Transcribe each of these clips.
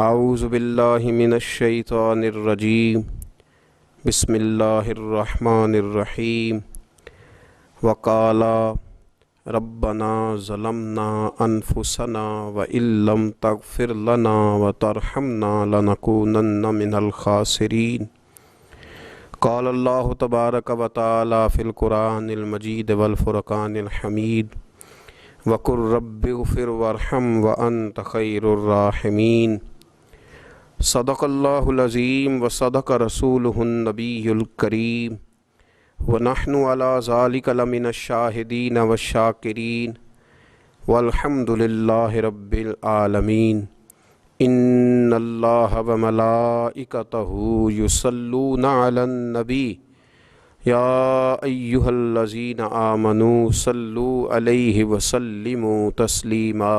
اعوذ باللہ من الشیطان الرجیم بسم اللہ الرحمن الرحیم وقالا ربنا ظلمنا انفسنا وان لم تغفر لنا وترحمنا لنکونن من الخاسرین قال اللہ تبارک وتعالی فی القرآن المجید والفرقان الحمید وقل رب اغفر وارحم وانت خیر الراحمین صدق اللہ العظیم وصدق رسولہ النبی الکریم ونحن علی ذلک لمن الشاہدین والشاکرین والحمد للہ رب العالمین ان اللہ وملائکتہ یصلون علی النبی یا ایہا الذین آمنوا صلوا علیہ وسلموا تسلیما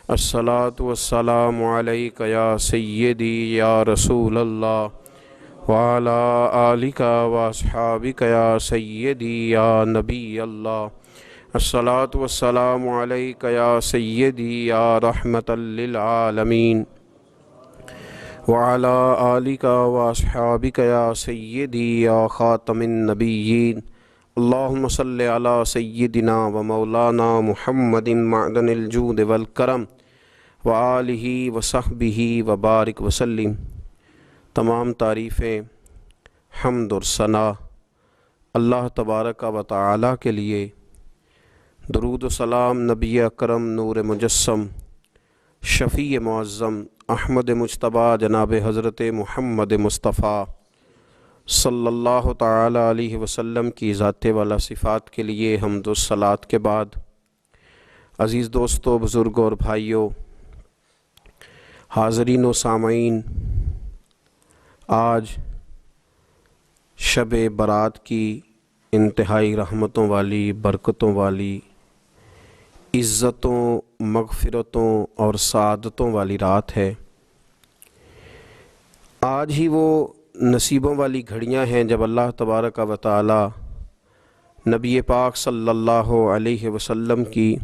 الصلاۃ والسلام علیک یا سیدی یا رسول اللہ وعلی آلک واصحابک یا سیدی یا نبی اللہ الصلاۃ والسلام علیک یا سیدی یا رحمۃ للعالمین وعلی آلک واصحابک یا سیدی یا خاتم النبیین اللہم صلی علی سیدنا و مولانا محمد معدن الجود والکرم وآلہ وصحبہ وبارک وسلم۔ تمام تعریفیں، حمد اور ثنا اللہ تبارک و تعالی کے لیے، درود و سلام نبی اکرم نور مجسم شفیع معظم احمد مجتبیٰ جناب حضرت محمد مصطفیٰ صلی اللہ تعالی علیہ وسلم کی ذات والا صفات کے لیے حمد و صلات کے بعد، عزیز دوستو، بزرگوں اور بھائیوں، حاضرین و سامعین، آج شب برات کی انتہائی رحمتوں والی، برکتوں والی، عزتوں، مغفرتوں اور سعادتوں والی رات ہے۔ آج ہی وہ نصیبوں والی گھڑیاں ہیں جب اللہ تبارک و تعالی نبی پاک صلی اللہ علیہ وسلم کی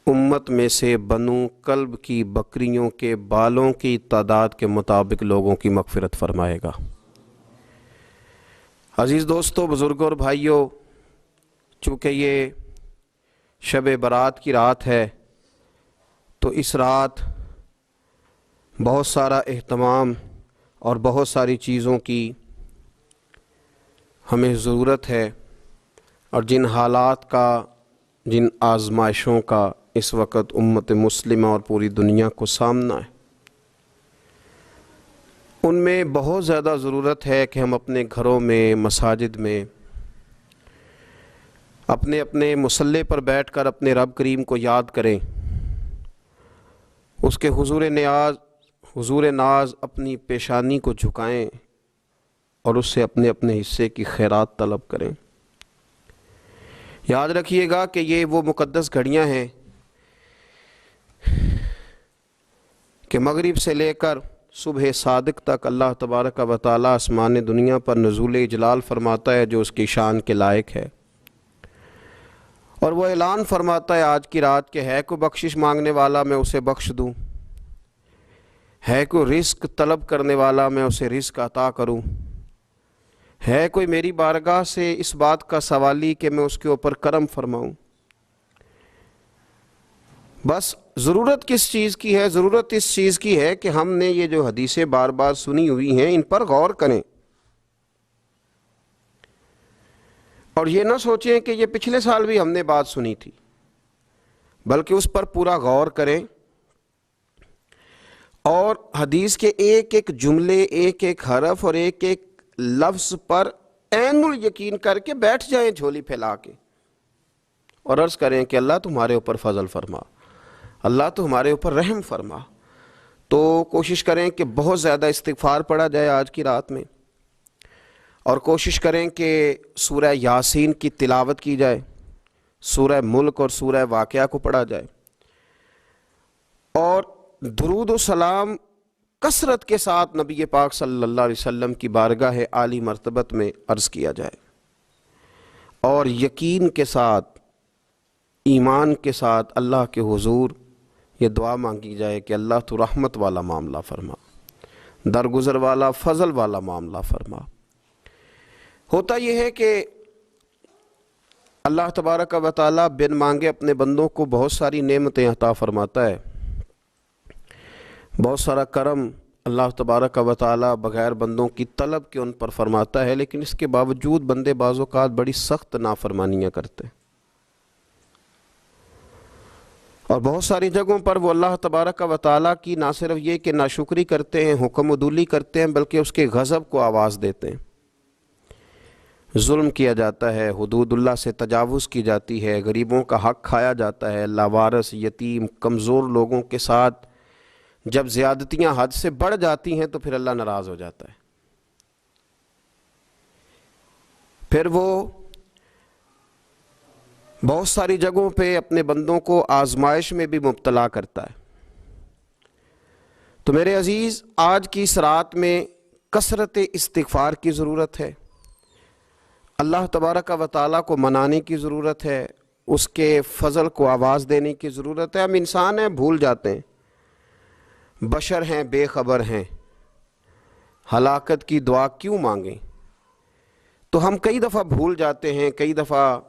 امت میں سے بنو کلب کی بکریوں کے بالوں کی تعداد کے مطابق لوگوں کی مغفرت فرمائے گا۔ عزیز دوستو، بزرگوں اور بھائیوں، چونکہ یہ شب برات کی رات ہے تو اس رات بہت سارا اہتمام اور بہت ساری چیزوں کی ہمیں ضرورت ہے، اور جن حالات کا، جن آزمائشوں کا اس وقت امت مسلمہ اور پوری دنیا کو سامنا ہے، ان میں بہت زیادہ ضرورت ہے کہ ہم اپنے گھروں میں، مساجد میں، اپنے اپنے مصلی پر بیٹھ کر اپنے رب کریم کو یاد کریں، اس کے حضور ناز اپنی پیشانی کو جھکائیں اور اس سے اپنے اپنے حصے کی خیرات طلب کریں۔ یاد رکھیے گا کہ یہ وہ مقدس گھڑیاں ہیں کہ مغرب سے لے کر صبح صادق تک اللہ تبارک و تعالی آسمان دنیا پر نزول اجلال فرماتا ہے جو اس کی شان کے لائق ہے، اور وہ اعلان فرماتا ہے آج کی رات کہ ہے کوئی بخشش مانگنے والا میں اسے بخش دوں، ہے کوئی رزق طلب کرنے والا میں اسے رزق عطا کروں، ہے کوئی میری بارگاہ سے اس بات کا سوالی کہ میں اس کے اوپر کرم فرماؤں۔ بس ضرورت کس چیز کی ہے؟ ضرورت اس چیز کی ہے کہ ہم نے یہ جو حدیثیں بار بار سنی ہوئی ہیں ان پر غور کریں، اور یہ نہ سوچیں کہ یہ پچھلے سال بھی ہم نے بات سنی تھی، بلکہ اس پر پورا غور کریں اور حدیث کے ایک ایک جملے، ایک ایک حرف اور ایک ایک لفظ پر عین الیقین کر کے بیٹھ جائیں جھولی پھیلا کے، اور عرض کریں کہ اللہ تمہارے اوپر فضل فرما، اللہ تو ہمارے اوپر رحم فرما۔ تو کوشش کریں کہ بہت زیادہ استغفار پڑھا جائے آج کی رات میں، اور کوشش کریں کہ سورہ یاسین کی تلاوت کی جائے، سورہ ملک اور سورہ واقعہ کو پڑھا جائے، اور درود و سلام کثرت کے ساتھ نبی پاک صلی اللہ علیہ وسلم کی بارگاہ عالی مرتبت میں عرض کیا جائے، اور یقین کے ساتھ، ایمان کے ساتھ اللہ کے حضور یہ دعا مانگی جائے کہ اللہ تو رحمت والا معاملہ فرما، درگزر والا فضل والا معاملہ فرما۔ ہوتا یہ ہے کہ اللہ تبارک و تعالیٰ بن مانگے اپنے بندوں کو بہت ساری نعمتیں عطا فرماتا ہے، بہت سارا کرم اللہ تبارک و تعالیٰ بغیر بندوں کی طلب کے ان پر فرماتا ہے، لیکن اس کے باوجود بندے بعض اوقات بڑی سخت نافرمانیاں کرتے ہیں، اور بہت ساری جگہوں پر وہ اللہ تبارک و تعالیٰ کی نہ صرف یہ کہ ناشکری کرتے ہیں، حکم عدولی کرتے ہیں، بلکہ اس کے غضب کو آواز دیتے ہیں۔ ظلم کیا جاتا ہے، حدود اللہ سے تجاوز کی جاتی ہے، غریبوں کا حق کھایا جاتا ہے، لاوارث، یتیم، کمزور لوگوں کے ساتھ جب زیادتیاں حد سے بڑھ جاتی ہیں تو پھر اللہ ناراض ہو جاتا ہے، پھر وہ بہت ساری جگہوں پہ اپنے بندوں کو آزمائش میں بھی مبتلا کرتا ہے۔ تو میرے عزیز، آج کی اس رات میں کثرت استغفار کی ضرورت ہے، اللہ تبارک و تعالیٰ کو منانے کی ضرورت ہے، اس کے فضل کو آواز دینے کی ضرورت ہے۔ ہم انسان ہیں، بھول جاتے ہیں، بشر ہیں، بے خبر ہیں، ہلاکت کی دعا کیوں مانگیں؟ تو ہم کئی دفعہ بھول جاتے ہیں، کئی دفعہ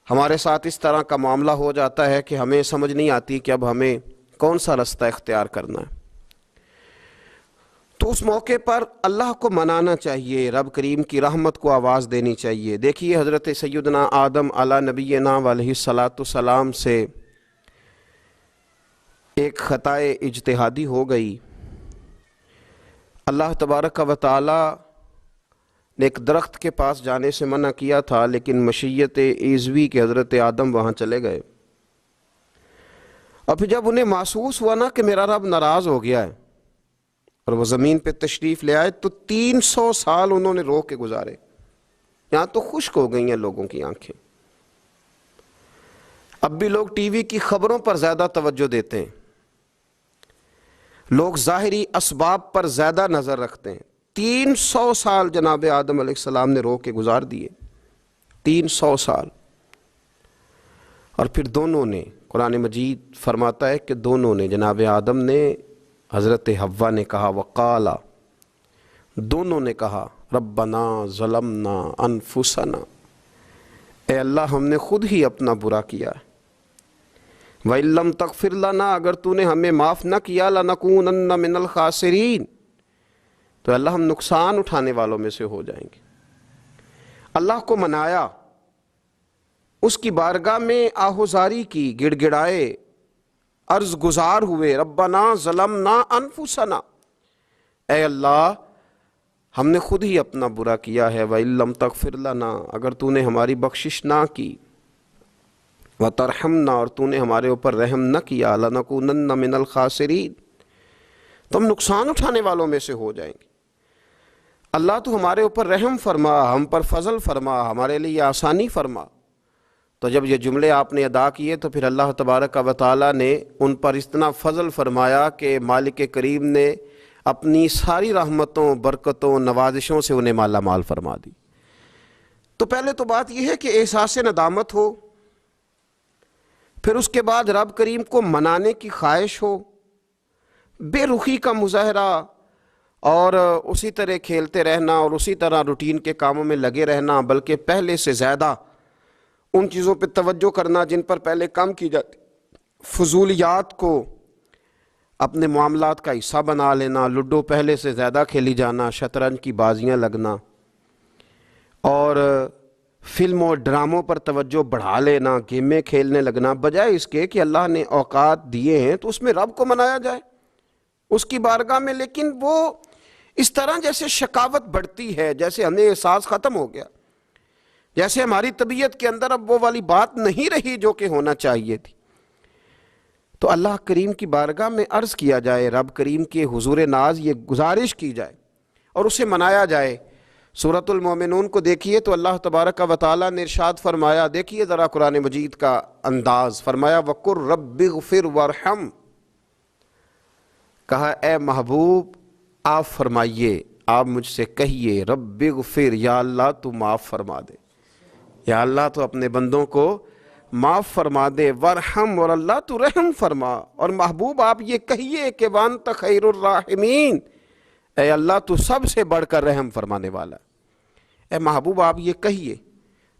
ہمارے ساتھ اس طرح کا معاملہ ہو جاتا ہے کہ ہمیں سمجھ نہیں آتی کہ اب ہمیں کون سا رستہ اختیار کرنا ہے۔ تو اس موقع پر اللہ کو منانا چاہیے، رب کریم کی رحمت کو آواز دینی چاہیے۔ دیکھیے حضرت سیدنا آدم علیہ نبینا علیہ الصلاۃ والسلام سے ایک خطائے اجتہادی ہو گئی۔ اللہ تبارک و تعالی نے ایک درخت کے پاس جانے سے منع کیا تھا، لیکن مشیت عزوی کے حضرت آدم وہاں چلے گئے، اور پھر جب انہیں محسوس ہوا نا کہ میرا رب ناراض ہو گیا ہے اور وہ زمین پہ تشریف لے آئے، تو 300 سال انہوں نے رو کے گزارے، یہاں تو خشک ہو گئی ہیں لوگوں کی آنکھیں۔ اب بھی لوگ ٹی وی کی خبروں پر زیادہ توجہ دیتے ہیں، لوگ ظاہری اسباب پر زیادہ نظر رکھتے ہیں۔ 300 سال جناب آدم علیہ السلام نے رو کے گزار دیے، 300 سال، اور پھر دونوں نے، قرآن مجید فرماتا ہے کہ دونوں نے، جناب آدم نے، حضرت حوا نے کہا، وقالا، دونوں نے کہا، ربنا ظلمنا انفسنا، اے اللہ ہم نے خود ہی اپنا برا کیا ہے، وَإِن لَّمْ تَغْفِرْ لَنَا، اگر تو نے ہمیں معاف نہ کیا، لَنَكُونَنَّ مِنَ الْخَاسِرِينَ، تو اللہ ہم نقصان اٹھانے والوں میں سے ہو جائیں گے۔ اللہ کو منایا، اس کی بارگاہ میں آہوزاری کی، گڑ گڑائے، عرض گزار ہوئے، ربنا ظلمنا انفسنا، اے اللہ ہم نے خود ہی اپنا برا کیا ہے، وَإِن لَّمْ تَغْفِرْ لَنَا، اگر تو نے ہماری بخشش نہ کی، وَتَرْحَمْنَا، اور تو نے ہمارے اوپر رحم نہ کیا، لَنَكُونَنَّ مِنَ الْخَاسِرِينَ، تو ہم نقصان اٹھانے والوں میں سے ہو جائیں گے۔ اللہ تو ہمارے اوپر رحم فرما، ہم پر فضل فرما، ہمارے لیے آسانی فرما۔ تو جب یہ جملے آپ نے ادا کیے تو پھر اللہ تبارک و تعالیٰ نے ان پر اتنا فضل فرمایا کہ مالک کریم نے اپنی ساری رحمتوں، برکتوں، نوازشوں سے انہیں مالا مال فرما دی۔ تو پہلے تو بات یہ ہے کہ احساس ندامت ہو، پھر اس کے بعد رب کریم کو منانے کی خواہش ہو، بے رخی کا مظاہرہ، اور اسی طرح کھیلتے رہنا اور اسی طرح روٹین کے کاموں میں لگے رہنا، بلکہ پہلے سے زیادہ ان چیزوں پہ توجہ کرنا جن پر پہلے کام کی جاتی، فضولیات کو اپنے معاملات کا حصہ بنا لینا، لوڈو پہلے سے زیادہ کھیلی جانا، شطرنج کی بازیاں لگنا، اور فلموں اور ڈراموں پر توجہ بڑھا لینا، گیمیں کھیلنے لگنا، بجائے اس کے کہ اللہ نے اوقات دیے ہیں تو اس میں رب کو منایا جائے اس کی بارگاہ میں۔ لیکن وہ اس طرح جیسے شکاوت بڑھتی ہے، جیسے ہمیں احساس ختم ہو گیا، جیسے ہماری طبیعت کے اندر اب وہ والی بات نہیں رہی جو کہ ہونا چاہیے تھی۔ تو اللہ کریم کی بارگاہ میں عرض کیا جائے، رب کریم کے حضور ناز یہ گزارش کی جائے اور اسے منایا جائے۔ سورۃ المومنون کو دیکھیے تو اللہ تبارک و تعالیٰ نے ارشاد فرمایا، دیکھیے ذرا قرآن مجید کا انداز، فرمایا وَقُلْ رَبِّ اغْفِرْ وَارْحَمْ، کہا اے محبوب آپ فرمائیے، آپ مجھ سے کہیے، رب اغفر، یا اللہ تو معاف فرما دے، یا اللہ تو اپنے بندوں کو معاف فرما دے، ورحم، اور اللہ تو رحم فرما، اور محبوب آپ یہ کہیے کہ وانت خیر الراحمین، اے اللہ تو سب سے بڑھ کر رحم فرمانے والا، اے محبوب آپ یہ کہیے۔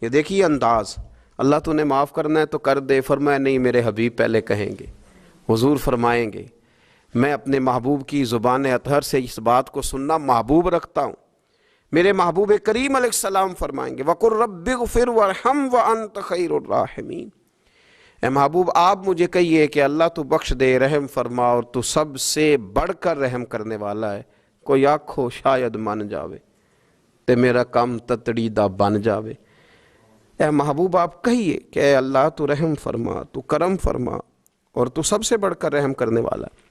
یہ دیکھیے انداز، اللہ تو نے معاف کرنا ہے تو کر دے، فرمایا نہیں میرے حبیب پہلے کہیں گے، حضور فرمائیں گے میں اپنے محبوب کی زبان اطہر سے اس بات کو سننا محبوب رکھتا ہوں۔ میرے محبوب کریم علیہ السلام فرمائیں گے وَقُلْ رَبِّ اغْفِرْ وَارْحَمْ وَأَنْتَ خَيْرُ الرَّاحِمِينَ، اے محبوب آپ مجھے کہیے کہ اللہ تو بخش دے، رحم فرما، اور تو سب سے بڑھ کر رحم کرنے والا ہے، کوئی آنکھو شاید من جاوے تے میرا کام تتڑی دا بن جاوے۔ اے محبوب آپ کہیے کہ اے اللہ تو رحم فرما، تو کرم فرما، اور تو سب سے بڑھ کر رحم کرنے والا ہے۔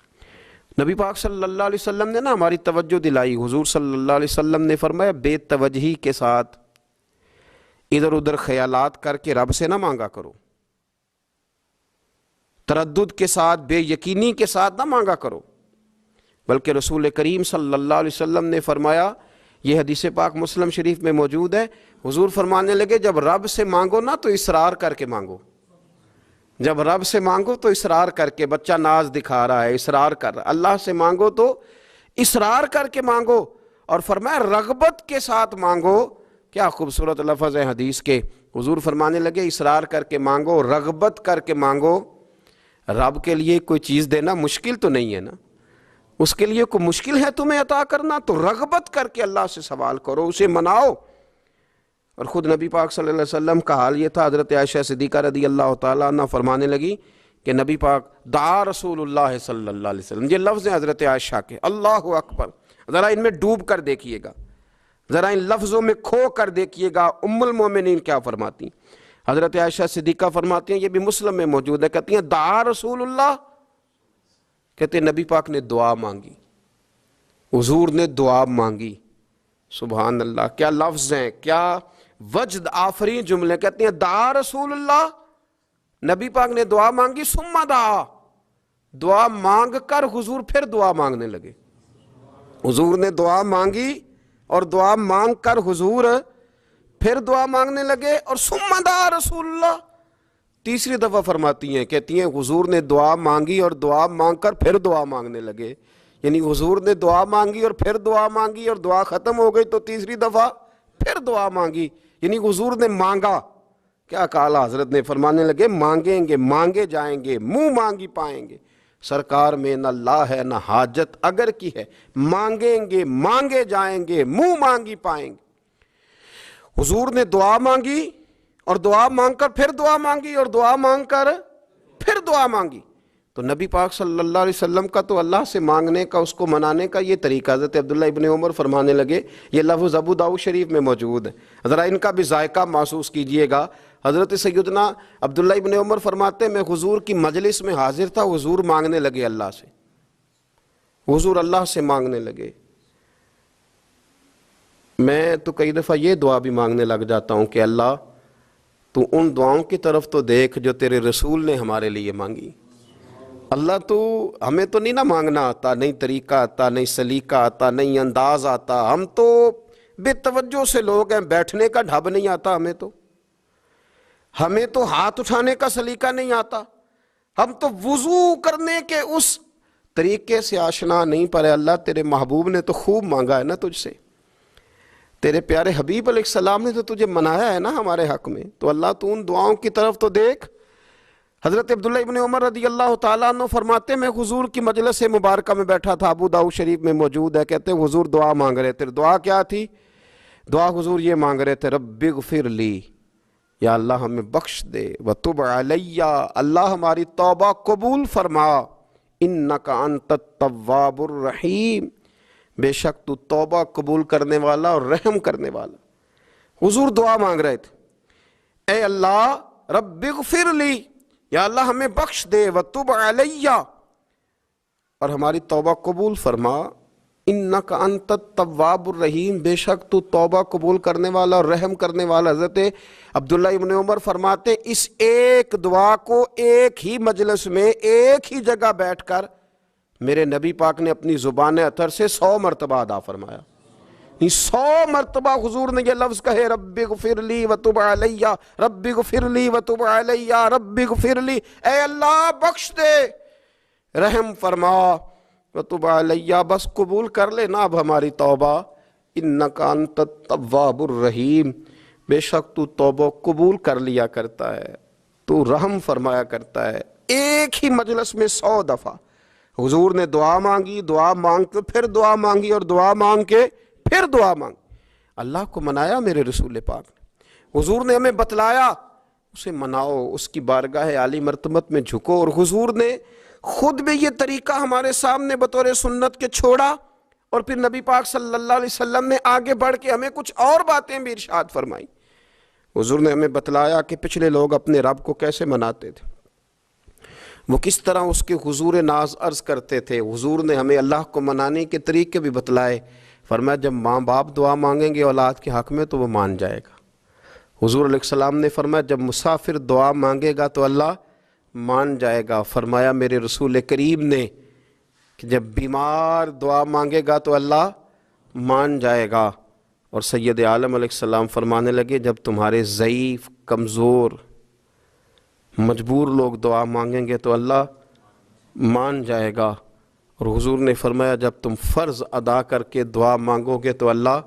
نبی پاک صلی اللہ علیہ وسلم نے ہماری توجہ دلائی، حضور صلی اللہ علیہ وسلم نے فرمایا بے توجہی کے ساتھ ادھر ادھر خیالات کر کے رب سے نہ مانگا کرو، تردد کے ساتھ، بے یقینی کے ساتھ نہ مانگا کرو، بلکہ رسول کریم صلی اللہ علیہ وسلم نے فرمایا، یہ حدیث پاک مسلم شریف میں موجود ہے، حضور فرمانے لگے جب رب سے مانگو نا تو اصرار کر کے مانگو، جب رب سے مانگو تو اصرار کر کے، بچہ ناز دکھا رہا ہے اصرار کر رہا ہے، اللہ سے مانگو تو اصرار کر کے مانگو، اور فرمایا رغبت کے ساتھ مانگو۔ کیا خوبصورت لفظ ہے حدیث کے، حضور فرمانے لگے اصرار کر کے مانگو، رغبت کر کے مانگو۔ رب کے لیے کوئی چیز دینا مشکل تو نہیں ہے نا، اس کے لیے کوئی مشکل ہے تمہیں عطا کرنا، تو رغبت کر کے اللہ سے سوال کرو، اسے مناؤ۔ اور خود نبی پاک صلی اللہ علیہ وسلم کا حال یہ تھا، حضرت عائشہ صدیقہ رضی اللہ تعالیٰ عنہ فرمانے لگی کہ نبی پاک دعا رسول اللہ صلی اللہ علیہ وسلم، یہ لفظ ہیں حضرت عائشہ کے، اللہ اکبر، ذرا ان میں ڈوب کر دیکھیے گا، ذرا ان لفظوں میں کھو کر دیکھیے گا ام المومنین کیا فرماتی۔ حضرت عائشہ صدیقہ فرماتی ہیں، یہ بھی مسلم میں موجود ہے، کہتی ہیں دعا رسول اللہ، کہتے ہیں نبی پاک نے دعا مانگی، حضور نے دعا مانگی۔ سبحان اللہ، کیا لفظ ہیں، کیا وجد آفرین جملے، کہتے ہیں دعا رسول اللہ، نبی پاک نے دعا مانگی، ثم دعا، دعا مانگ کر حضور پھر دعا مانگنے لگے، حضور نے دعا مانگی اور دعا مانگ کر حضور پھر دعا مانگنے لگے، اور ثم دعا رسول اللہ، تیسری دفعہ فرماتی ہیں، کہتی ہیں حضور نے دعا مانگی اور دعا مانگ کر پھر دعا مانگنے لگے، یعنی حضور نے دعا مانگی اور پھر دعا مانگی، اور دعا ختم ہو گئی تو تیسری دفعہ پھر دعا مانگی، یعنی حضور نے مانگا۔ کیا کہا حضرت نے، فرمانے لگے مانگیں گے مانگے جائیں گے، منہ مانگی پائیں گے، سرکار میں نہ لا ہے نہ حاجت اگر کی ہے، مانگیں گے مانگے جائیں گے، منہ مانگی پائیں گے۔ حضور نے دعا مانگی اور دعا مانگ کر پھر دعا مانگی، اور دعا مانگ کر پھر دعا مانگی، تو نبی پاک صلی اللہ علیہ وسلم کا تو اللہ سے مانگنے کا، اس کو منانے کا یہ طریقہ۔ حضرت عبداللہ ابن عمر فرمانے لگے، یہ لفظ ابو داؤد شریف میں موجود ہے، ذرا ان کا بھی ذائقہ محسوس کیجئے گا۔ حضرت سیدنا عبداللہ ابن عمر فرماتے ہیں میں حضور کی مجلس میں حاضر تھا، حضور مانگنے لگے اللہ سے، حضور اللہ سے مانگنے لگے۔ میں تو کئی دفعہ یہ دعا بھی مانگنے لگ جاتا ہوں کہ اللہ تو ان دعاؤں کی طرف تو دیکھ جو تیرے رسول نے ہمارے لیے مانگی۔ اللہ تو ہمیں تو نہیں نہ مانگنا آتا، نہیں طریقہ آتا، نہیں سلیقہ آتا، نہیں انداز آتا، ہم تو بے توجہ سے لوگ ہیں، بیٹھنے کا ڈھب نہیں آتا ہمیں تو ہاتھ اٹھانے کا سلیقہ نہیں آتا، ہم تو وضو کرنے کے اس طریقے سے آشنا نہیں، پر اللہ تیرے محبوب نے تو خوب مانگا ہے نا تجھ سے، تیرے پیارے حبیب علیہ السلام نے تو تجھے منایا ہے نا ہمارے حق میں، تو اللہ تو ان دعاؤں کی طرف تو دیکھ۔ حضرت عبداللہ ابن عمر رضی اللہ تعالیٰ عنہ فرماتے میں حضور کی مجلس مبارکہ میں بیٹھا تھا، ابو داؤد شریف میں موجود ہے، کہتے ہیں حضور دعا مانگ رہے تھے۔ دعا کیا تھی؟ دعا حضور یہ مانگ رہے تھے، رب اغفر لی، یا اللہ ہمیں بخش دے، وتب علی، اللہ ہماری توبہ قبول فرما، انک انت التواب الرحیم، بے شک تو توبہ قبول کرنے والا اور رحم کرنے والا۔ حضور دعا مانگ رہے تھے، اے اللہ رب اغفر لی، یا اللہ ہمیں بخش دے، وتب علی، اور ہماری توبہ قبول فرما، انک انت التواب الرحیم، بے شک تو توبہ قبول کرنے والا اور رحم کرنے والا۔ حضرت عبداللہ ابن عمر فرماتے اس ایک دعا کو ایک ہی مجلس میں ایک ہی جگہ بیٹھ کر میرے نبی پاک نے اپنی زبان اطہر سے 100 مرتبہ ادا فرمایا، 100 مرتبہ حضور نے یہ لفظ کہے، رب اغفر لی وتب علی، رب اغفر لی وتب علی، رب اغفر لی، اے اللہ بخش دے، رحم فرما، وتب علی، بس قبول کر لے نا اب ہماری توبہ، انک انت التواب الرحیم، بے شک تو توبہ قبول کر لیا کرتا ہے، تو رحم فرمایا کرتا ہے۔ ایک ہی مجلس میں 100 دفعہ حضور نے دعا مانگی، دعا مانگ کے پھر دعا مانگی، اور دعا مانگ کے پھر دعا مانگی۔ اللہ کو منایا میرے رسول پاک نے، حضور نے ہمیں بتلایا، اسے مناؤ، اس کی بارگاہ عالی مرتبت میں جھکو، اور حضور نے خود بھی یہ طریقہ ہمارے سامنے بطور سنت کے چھوڑا، اور پھر نبی پاک صلی اللہ علیہ وسلم نے آگے بڑھ کے ہمیں کچھ اور باتیں بھی ارشاد فرمائی۔ حضور نے ہمیں بتلایا کہ پچھلے لوگ اپنے رب کو کیسے مناتے تھے، وہ کس طرح اس کے حضور ناز عرض کرتے تھے۔ حضور نے ہمیں اللہ کو منانے کے طریقے بھی بتلائے، فرمایا جب ماں باپ دعا مانگیں گے اولاد کے حق میں تو وہ مان جائے گا۔ حضور علیہ السلام نے فرمایا جب مسافر دعا مانگے گا تو اللہ مان جائے گا۔ فرمایا میرے رسول کریم نے کہ جب بیمار دعا مانگے گا تو اللہ مان جائے گا۔ اور سید عالم علیہ السلام فرمانے لگے جب تمہارے ضعیف، کمزور، مجبور لوگ دعا مانگیں گے تو اللہ مان جائے گا۔ اور حضور نے فرمایا جب تم فرض ادا کر کے دعا مانگو گے تو اللہ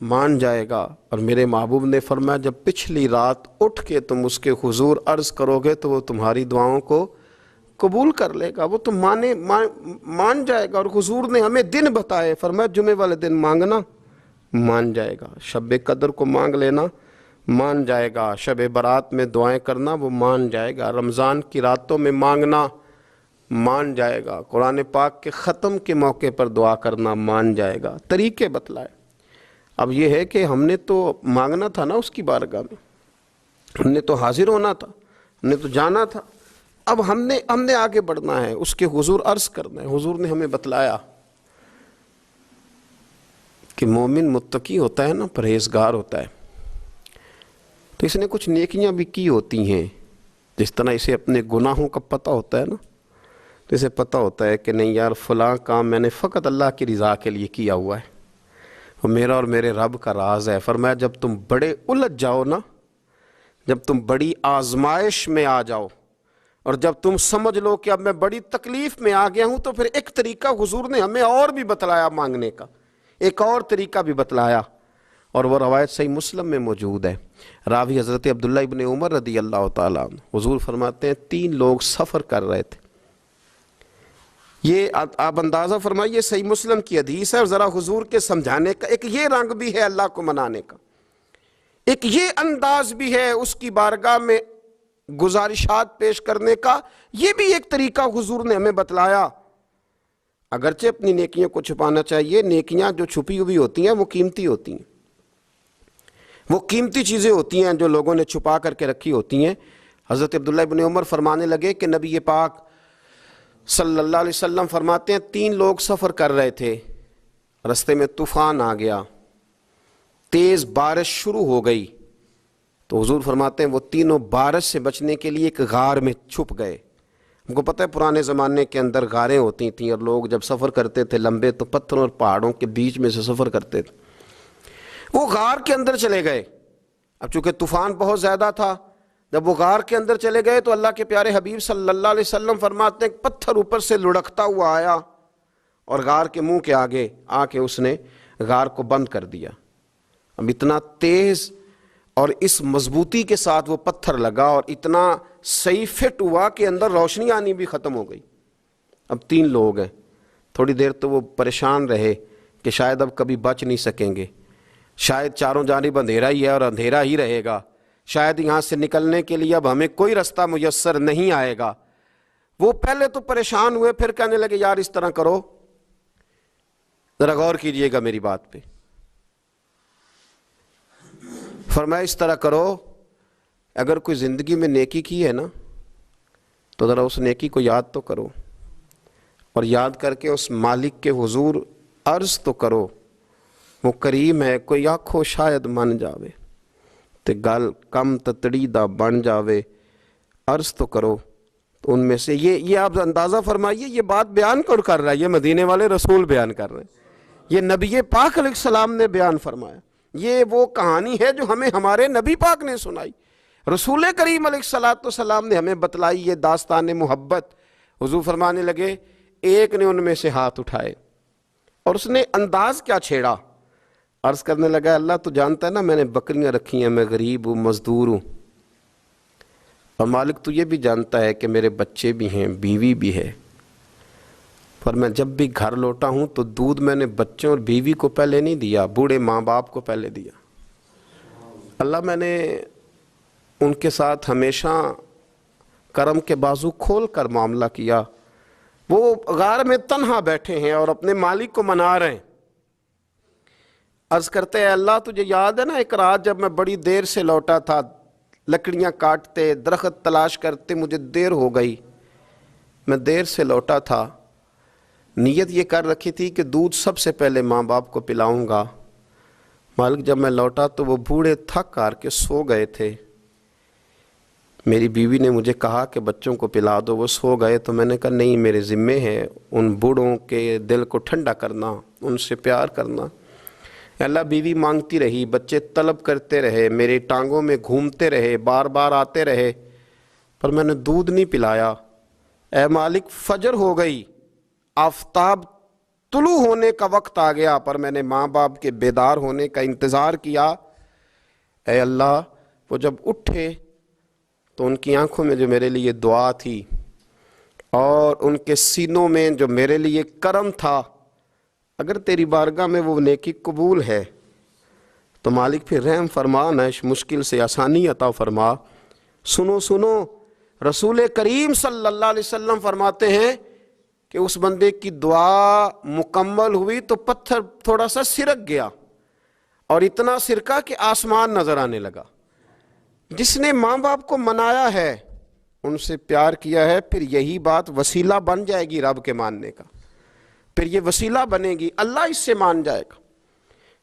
مان جائے گا۔ اور میرے محبوب نے فرمایا جب پچھلی رات اٹھ کے تم اس کے حضور عرض کرو گے تو وہ تمہاری دعاؤں کو قبول کر لے گا، وہ تم مان جائے گا۔ اور حضور نے ہمیں دن بتائے، فرمایا جمعے والے دن مانگنا مان جائے گا، شب قدر کو مانگ لینا مان جائے گا، شب برات میں دعائیں کرنا وہ مان جائے گا، رمضان کی راتوں میں مانگنا مان جائے گا، قرآن پاک کے ختم کے موقع پر دعا کرنا مان جائے گا۔ طریقے بتلائے۔ اب یہ ہے کہ ہم نے تو مانگنا تھا نا اس کی بارگاہ میں، ہم نے تو حاضر ہونا تھا، ہم نے تو جانا تھا، اب ہم نے آگے بڑھنا ہے، اس کے حضور عرض کرنا ہے۔ حضور نے ہمیں بتلایا کہ مومن متقی ہوتا ہے نا، پرہیزگار ہوتا ہے، تو اس نے کچھ نیکیاں بھی کی ہوتی ہیں، جس طرح اسے اپنے گناہوں کا پتہ ہوتا ہے نا، تو اسے پتہ ہوتا ہے کہ نہیں یار فلاں کام میں نے فقط اللہ کی رضا کے لیے کیا ہوا ہے، وہ میرا اور میرے رب کا راز ہے۔ فرمایا جب تم بڑے الجھ جاؤ نا، جب تم بڑی آزمائش میں آ جاؤ، اور جب تم سمجھ لو کہ اب میں بڑی تکلیف میں آ گیا ہوں، تو پھر ایک طریقہ حضور نے ہمیں اور بھی بتلایا مانگنے کا، ایک اور طریقہ بھی بتلایا، اور وہ روایت صحیح مسلم میں موجود ہے۔ راوی حضرت عبداللہ ابن عمر رضی اللہ تعالیٰ عنہ، حضور فرماتے ہیں 3 لوگ سفر کر رہے تھے، یہ آپ اندازہ فرمائیے صحیح مسلم کی حدیث ہے، اور ذرا حضور کے سمجھانے کا ایک یہ رنگ بھی ہے اللہ کو منانے کا، ایک یہ انداز بھی ہے اس کی بارگاہ میں گزارشات پیش کرنے کا، یہ بھی ایک طریقہ حضور نے ہمیں بتلایا۔ اگرچہ اپنی نیکیوں کو چھپانا چاہیے، نیکیاں جو چھپی ہوئی ہوتی ہیں وہ قیمتی ہوتی ہیں، وہ قیمتی چیزیں ہوتی ہیں جو لوگوں نے چھپا کر کے رکھی ہوتی ہیں۔ حضرت عبداللہ ابن عمر فرمانے لگے کہ نبی پاک صلی اللہ علیہ وسلم فرماتے ہیں 3 لوگ سفر کر رہے تھے، رستے میں طوفان آ گیا، تیز بارش شروع ہو گئی، تو حضور فرماتے ہیں وہ تینوں بارش سے بچنے کے لیے ایک غار میں چھپ گئے۔ ہم کو پتہ ہے پرانے زمانے کے اندر غاریں ہوتی تھیں، اور لوگ جب سفر کرتے تھے لمبے تو پتھروں اور پہاڑوں کے بیچ میں سے سفر کرتے تھے، وہ غار کے اندر چلے گئے۔ اب چونکہ طوفان بہت زیادہ تھا، جب وہ غار کے اندر چلے گئے تو اللہ کے پیارے حبیب صلی اللہ علیہ وسلم فرماتے ہیں پتھر اوپر سے لڑکتا ہوا آیا اور غار کے منہ کے آگے آ کے اس نے غار کو بند کر دیا۔ اب اتنا تیز اور اس مضبوطی کے ساتھ وہ پتھر لگا اور اتنا صحیح فٹ ہوا کہ اندر روشنی آنی بھی ختم ہو گئی۔ اب 3 لوگ ہیں، تھوڑی دیر تو وہ پریشان رہے کہ شاید اب کبھی بچ نہیں سکیں گے، شاید چاروں جانب اندھیرا ہی ہے اور اندھیرا ہی رہے گا، شاید یہاں سے نکلنے کے لیے اب ہمیں کوئی رستہ میسر نہیں آئے گا۔ وہ پہلے تو پریشان ہوئے، پھر کہنے لگے یار اس طرح کرو، ذرا غور کیجئے گا میری بات پہ۔ فرمایا اس طرح کرو، اگر کوئی زندگی میں نیکی کی ہے نا تو ذرا اس نیکی کو یاد تو کرو، اور یاد کر کے اس مالک کے حضور عرض تو کرو، وہ کریم ہے، کوئی آنکھو شاید من جاوے تے گل کم تتڑی دا بن جاوے، عرض تو کرو۔ تو ان میں سے یہ آپ اندازہ فرمائیے، یہ بات بیان کون کر رہا ہے؟ یہ مدینے والے رسول بیان کر رہے ہیں، یہ نبی پاک علیہ السلام نے بیان فرمایا، یہ وہ کہانی ہے جو ہمیں ہمارے نبی پاک نے سنائی، رسول کریم علیہ السلام نے ہمیں بتلائی یہ داستان محبت۔ حضور فرمانے لگے ایک نے ان میں سے ہاتھ اٹھائے اور اس نے انداز کیا چھیڑا، عرض کرنے لگا اللہ تو جانتا ہے نا میں نے بکریاں رکھی ہیں، میں غریب ہوں، مزدور ہوں، اور مالک تو یہ بھی جانتا ہے کہ میرے بچے بھی ہیں، بیوی بھی ہے، پر میں جب بھی گھر لوٹا ہوں تو دودھ میں نے بچوں اور بیوی کو پہلے نہیں دیا، بوڑھے ماں باپ کو پہلے دیا۔ اللہ میں نے ان کے ساتھ ہمیشہ کرم کے بازو کھول کر معاملہ کیا، وہ غار میں تنہا بیٹھے ہیں اور اپنے مالک کو منا رہے ہیں۔ عرض کرتے ہیں اللہ تجھے یاد ہے نا ایک رات جب میں بڑی دیر سے لوٹا تھا، لکڑیاں کاٹتے درخت تلاش کرتے مجھے دیر ہو گئی، میں دیر سے لوٹا تھا، نیت یہ کر رکھی تھی کہ دودھ سب سے پہلے ماں باپ کو پلاؤں گا، مالک جب میں لوٹا تو وہ بوڑھے تھک ہار کے سو گئے تھے، میری بیوی نے مجھے کہا کہ بچوں کو پلا دو، وہ سو گئے، تو میں نے کہا نہیں میرے ذمے ہے ان بوڑھوں کے دل کو ٹھنڈا کرنا، ان سے پیار کرنا۔ اللہ بیوی مانگتی رہی، بچے طلب کرتے رہے، میری ٹانگوں میں گھومتے رہے، بار بار آتے رہے، پر میں نے دودھ نہیں پلایا۔ اے مالک فجر ہو گئی، آفتاب طلوع ہونے کا وقت آ گیا، پر میں نے ماں باپ کے بیدار ہونے کا انتظار کیا۔ اے اللہ وہ جب اٹھے تو ان کی آنکھوں میں جو میرے لیے دعا تھی اور ان کے سینوں میں جو میرے لیے کرم تھا، اگر تیری بارگاہ میں وہ نیکی قبول ہے تو مالک پھر رحم فرما، نہ اس مشکل سے آسانی عطا فرما۔ سنو سنو، رسول کریم صلی اللہ علیہ وسلم فرماتے ہیں کہ اس بندے کی دعا مکمل ہوئی تو پتھر تھوڑا سا سرک گیا، اور اتنا سرکا کہ آسمان نظر آنے لگا۔ جس نے ماں باپ کو منایا ہے، ان سے پیار کیا ہے، پھر یہی بات وسیلہ بن جائے گی رب کے ماننے کا، پھر یہ وسیلہ بنے گی، اللہ اس سے مان جائے گا۔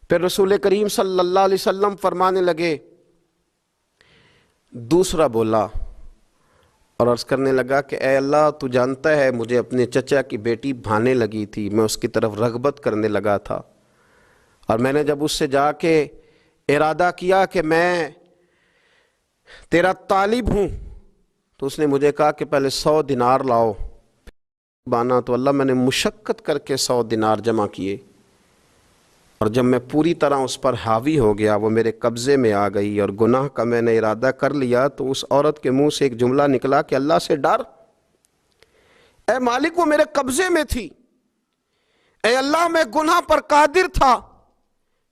پھر رسول کریم صلی اللہ علیہ وسلم فرمانے لگے، دوسرا بولا اور عرض کرنے لگا کہ اے اللہ تو جانتا ہے مجھے اپنے چچا کی بیٹی بھانے لگی تھی، میں اس کی طرف رغبت کرنے لگا تھا، اور میں نے جب اس سے جا کے ارادہ کیا کہ میں تیرا طالب ہوں، تو اس نے مجھے کہا کہ پہلے 100 دینار لاؤ بانا، تو اللہ میں نے مشقت کر کے 100 دینار جمع کیے، اور جب میں پوری طرح اس پر حاوی ہو گیا، وہ میرے قبضے میں آ گئی اور گناہ کا میں نے ارادہ کر لیا، تو اس عورت کے منہ سے ایک جملہ نکلا کہ اللہ سے ڈر۔ اے مالک وہ میرے قبضے میں تھی، اے اللہ میں گناہ پر قادر تھا،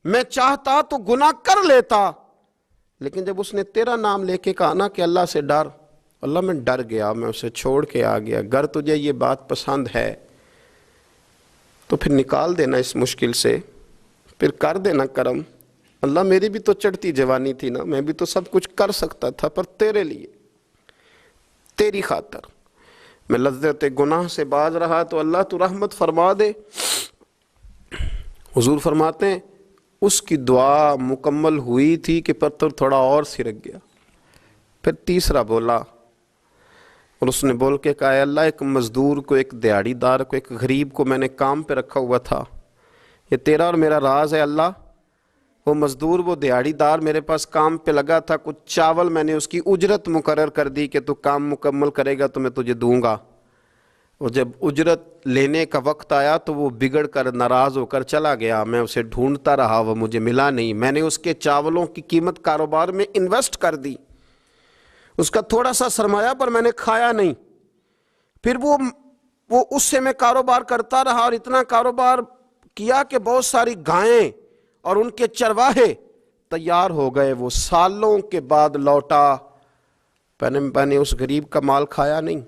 میں چاہتا تو گناہ کر لیتا، لیکن جب اس نے تیرا نام لے کے کہا نا کہ اللہ سے ڈر، اللہ میں ڈر گیا، میں اسے چھوڑ کے آ گیا۔ اگر تجھے یہ بات پسند ہے تو پھر نکال دینا اس مشکل سے، پھر کر دینا کرم۔ اللہ میری بھی تو چڑھتی جوانی تھی نا، میں بھی تو سب کچھ کر سکتا تھا، پر تیرے لیے، تیری خاطر میں لذت گناہ سے باز رہا، تو اللہ تو رحمت فرما دے۔ حضور فرماتے ہیں اس کی دعا مکمل ہوئی تھی کہ پتھر تھوڑا اور سرک گیا۔ پھر تیسرا بولا اور اس نے بول کے کہا اے اللہ ایک مزدور کو، ایک دیہڑی دار کو، ایک غریب کو میں نے کام پہ رکھا ہوا تھا، یہ تیرا اور میرا راز ہے اللہ۔ وہ مزدور، وہ دیہڑی دار میرے پاس کام پہ لگا تھا، کچھ چاول میں نے اس کی اجرت مقرر کر دی کہ تو کام مکمل کرے گا تو میں تجھے دوں گا، اور جب اجرت لینے کا وقت آیا تو وہ بگڑ کر ناراض ہو کر چلا گیا، میں اسے ڈھونڈتا رہا، وہ مجھے ملا نہیں، میں نے اس کے چاولوں کی قیمت کاروبار میں انویسٹ کر دی، اس کا تھوڑا سا سرمایہ پر میں نے کھایا نہیں، پھر وہ اس سے میں کاروبار کرتا رہا، اور اتنا کاروبار کیا کہ بہت ساری گائیں اور ان کے چرواہے تیار ہو گئے، وہ سالوں کے بعد لوٹا، میں نے اس غریب کا مال کھایا نہیں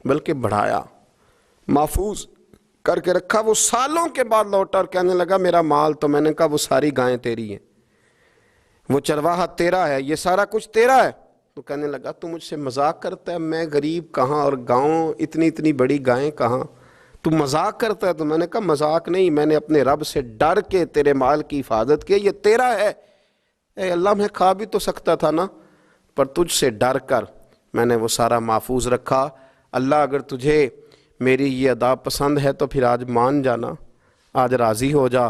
بلکہ بڑھایا، محفوظ کر کے رکھا، وہ سالوں کے بعد لوٹا اور کہنے لگا میرا مال، تو میں نے کہا وہ ساری گائیں تیری ہیں، وہ چرواہا تیرا ہے، یہ سارا کچھ تیرا ہے، تو کہنے لگا تو مجھ سے مذاق کرتا ہے، میں غریب کہاں اور گاؤں اتنی بڑی گائیں کہاں، تو مذاق کرتا ہے؟ تو میں نے کہا مذاق نہیں، میں نے اپنے رب سے ڈر کے تیرے مال کی حفاظت کی، یہ تیرا ہے۔ اے اللہ میں کھا بھی تو سکتا تھا نا، پر تجھ سے ڈر کر میں نے وہ سارا محفوظ رکھا۔ اللہ اگر تجھے میری یہ ادا پسند ہے تو پھر آج مان جانا، آج راضی ہو جا۔